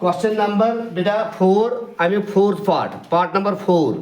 Question number beta 4. I mean fourth part. Part number 4.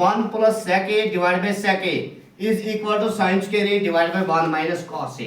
1 plus sec a divided by sec a is equal to sin square a divided by 1 minus cos a.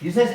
this is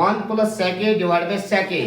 1 plus sec a divided by sec a.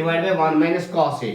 divided by 1 minus cos a.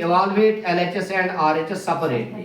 evaluate LHS and RHS separately.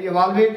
evaluate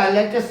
LHS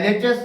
LHS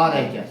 RHS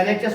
LHS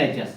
LHS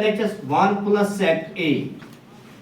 LHS 1 plus sec a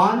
1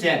sec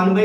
1 by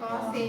cos a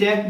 sec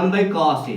1 by cos a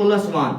plus 1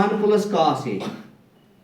1 plus cos a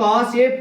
cos a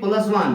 plus 1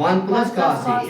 1 plus cos a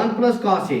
1 plus cos a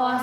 cos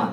1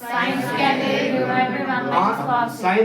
sin square a divided by 1 minus cos a sin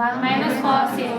1 minus cos a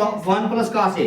1 plus cos a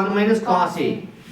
1 minus cos a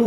2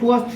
2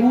2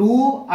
2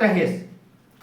23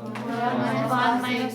1 minus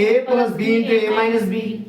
a plus b into a minus b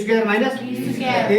square minus a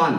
1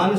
1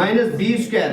minus b square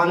1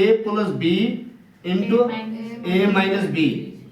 a plus b into a minus b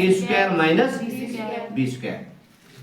a square minus b square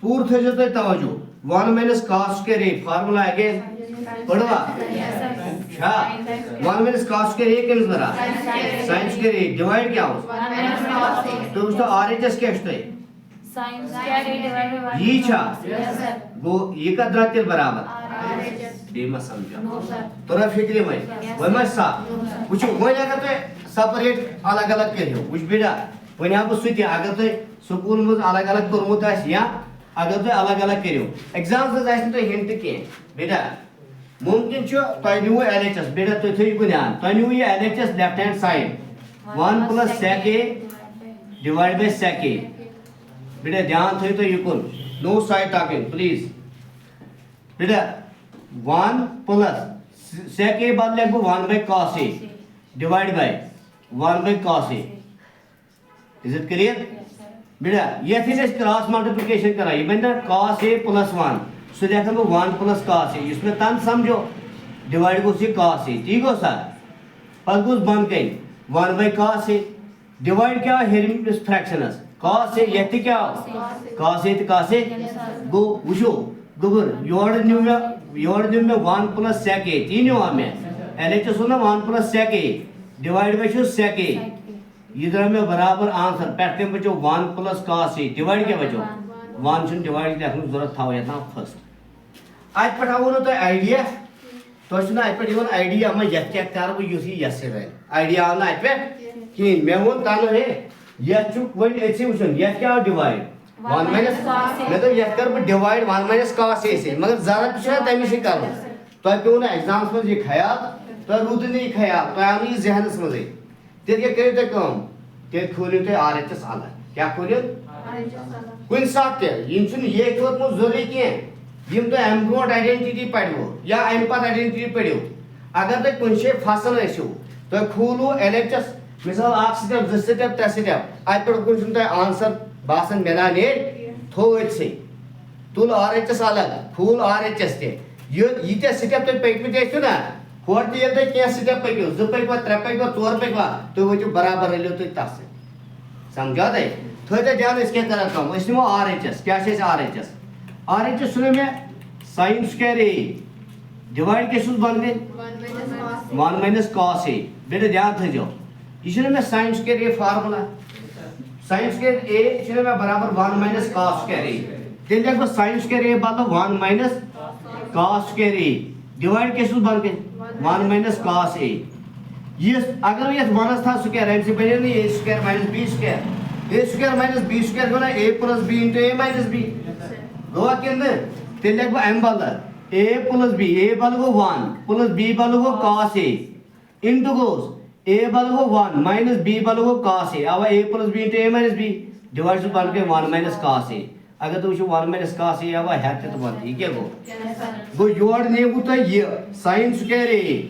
پور تھو تھی توجہ 1 minus cos square a formula again پڑھوا چھا 1 minus cos square a کمس برا sin square a divide کیا ہو 1 minus cos A. تو اس کا RHS کیا ہے Sin square A divided by 1. یہ چھا Yes, sir. گو یہ کا دراتر برابر RHS. دیما سمجھا No, sir. ترا فکر میں وہ میں سا وچ وہ اگر تو سپریٹ الگ الگ کریو وچ بیڑا ونیا بو ستی اگر تو سکول میں الگ الگ کرمت اس یا اگر تو الگ الگ کریو ایگزامز اس تو ہنٹ کی بیٹا ممکن چھو تینیو LHS بیٹا تو تھی بنیان تینیو یہ LHS left hand side 1 plus sec a divided by sec a بیٹا دھیان تھی تو یہ کن نو سائڈ ٹاکنگ پلیز بیٹا 1 plus sec a بعد لکھو 1 by cos a divided by 1 by cos a is it clear Yes, sir. بیٹا یہ تھی اس کراس ملٹیپلیکیشن کرائی بندہ cos a plus 1 سو دیکھا گو 1 plus cos a اس میں تن سمجھو ڈیوائڈ کو سی cos a ٹھیک ہو سر پس گوس بند کہیں 1 by cos a ڈیوائڈ کیا ہیرم اس فریکشنس cos a یہ تھی کیا cos a تو cos a گو وشو گبر یور نیو میں 1 plus sec a تینیو ہمیں LHS ہونا 1 plus sec a divide by چھو sec a ادھر میں برابر آنسر پیٹ کے بچو 1 plus cos a ڈیوائڈ کیا بچو 1 چھن ڈیوائڈ لکھنے ضرورت تھا یتنا فرسٹ آج پٹھا وہ تو آئیڈیا تو چھنا آج پٹھ یون آئیڈیا میں یت کیا کر وہ یوسی یس سے آئیڈیا آنا آج پہ کہ میں وہ تانو ہے یت چھ ون ایسی وچن یت کیا ڈیوائڈ 1 minus میں تو یت کر ڈیوائڈ 1 minus cos a سے مگر زیادہ کچھ ہے تمی سے کرو تو پیو نا ایگزامس میں یہ خیال تو روت نہیں خیال تو آنی ذہنس مزے تیل کیا کرو تے کام تیل کھولیو تے RHS الگ کیا کھولیو کن ساتھ تے یم چھن یہ کھوت مو ضروری کین یم تو ایم برونٹ آئیڈینٹی پڑھو یا ایم پت آئیڈینٹی پڑھو اگر تے کن شے فصل ٲسِو تو کھولو LHS مثال اکھ سٹیپ زٕ سٹیپ ترٛےٚ سٹیپ اتہ پٮ۪ٹھ کُن چھُنہٕ تۄہہِ آنسر باسان مِلان ییٚلہِ تھوٚو أتھۍ تُل RHS الگ کھوٗل RHS تہِ ییٖتیٛاہ سٹیپ تۄہہِ پٔکمٕتۍ ٲسِو نا ہورٕ تہِ ییٚلہِ تۄہہِ کینٛہہ سٹیپ پٔکِو 2 پٔکوا 3 پٔکوا 4 پٔکوا تُہۍ وٲتِو برابر رٔلِو تُہۍ تتھ سۭتۍ سمجھا تۄہہِ تھٲیِو دھیان أسۍ کیٛاہ کران کٲم أسۍ نِمو RHS کیٛاہ چھِ أسۍ RHS چھُنہ مےٚ sin square a ڈِوایڈ کیٛاہ چھُس بۄنہٕ کَنہِ 1 minus cos a بیٹا دھیان تھٲیزیو یہ چھُنہ مےٚ sin square a formula sin square a چھُنہ مےٚ برابر 1 minus cos square a تیٚلہِ لیکھٕ بہٕ sin square a بدلہٕ 1 minus cos square a divide کیٛاہ چھُس بۄنہٕ کَنہِ 1 minus cos a یُس اگر بہٕ یتھ 1 تھاو سکویر امہِ سۭتۍ بنیو نہٕ a square minus b square a square minus b square گوٚو نا a plus b into a minus b گوٚوا کِنہٕ نہٕ تیٚلہِ لیکھٕ بہٕ امہِ بدلہٕ a plus b a بدلہٕ گوٚو 1 plus b بدلہٕ گوٚو cos a into گوٚوس a بدلہٕ گوٚو 1 minus b بدلہٕ گوٚو cos a آوا a plus b into a minus b divide چھُس بۄنہٕ کَنہِ 1 minus cos a اگر تُہۍ وٕچھِو 1 minus cos a آوا ہٮ۪تھ تہِ تہٕ بۄنہٕ یہِ کیٛاہ گوٚو گوٚو یورٕ نیٖوٕ تۄہہِ یہِ sin square a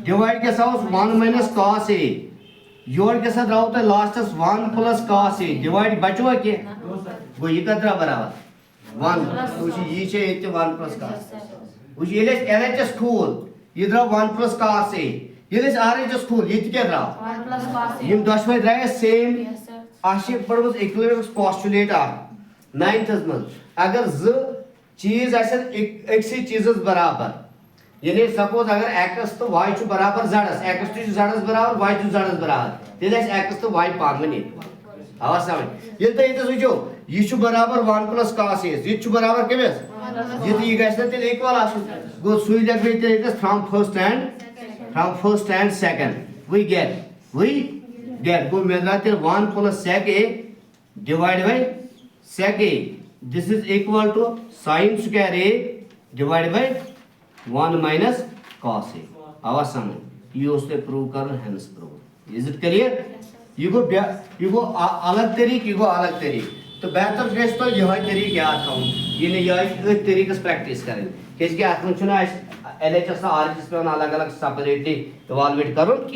ڈِوایڈ کیٛاہ سا اوس 1 minus cos a یورٕ کیٛاہ سا درٛاوٕ تۄہہِ لاسٹس 1 plus cos a ڈِوایڈ بچوا کینٛہہ گوٚو یہِ کتھ درٛاو برابر 1 وٕچھ یہِ چھِ ییٚتہِ 1 plus cos وٕچھ ییٚلہِ أسۍ LHS کھوٗل یہِ درٛاو 1 plus cos a ییٚلہِ أسۍ RHS کھوٗل یہِ تہِ کیٛاہ درٛاو 1 plus cos A. یِم دۄشوے درٛاے اَسہِ سیم Yes, sir. اَسہِ چھِ پٔرمٕژ اِکوِویلنس پاسچُلیٹ اکھ 9th منٛز اگر زٕ چیٖز آسن أکسٕے چیٖزس برابر یعنی سپوز اگر ایکس تو واے چھُ برابر زڈس ایکس تہِ چھُ زڈس برابر واے چھُ زڈس برابر تیٚلہِ آسہِ ایکس تہٕ واے پانہٕ ؤنۍ ییٚتہِ آوا سمجھ ییٚلہِ تُہۍ ییٚتٮ۪س وٕچھو یہِ چھُ برابر 1 plus cos a یہِ تہِ چھُ برابر کٔمِس یہِ گژھِ نا تیٚلہِ اِکوَل آسُن گوٚو سُے لیکھٕ بہٕ تیٚلہِ ییٚتٮ۪س from first and second we get گوٚو مےٚ درٛاو تیٚلہِ 1 plus sec a divided by sec a this is equal to sin square a divided by 1 minus cos a آوا سمجھ یہ اوس تۄہہِ پروو کرُن hence prove is it clear یہ گوٚو الگ طریقہٕ یہ گوٚو الگ طریقہٕ تو بہتر گژھِ تۄہہِ یِہوے طریقہٕ یاد تھاوُن یہِ نہٕ یِہوے أتھۍ طریقس پریکٹِس کرٕنۍ کیازِ کہِ اتھ منٛز چھُنہٕ اسہِ LHS تہٕ RHS پیٚوان الگ الگ سپریٹلی اِوالویٹ کرُن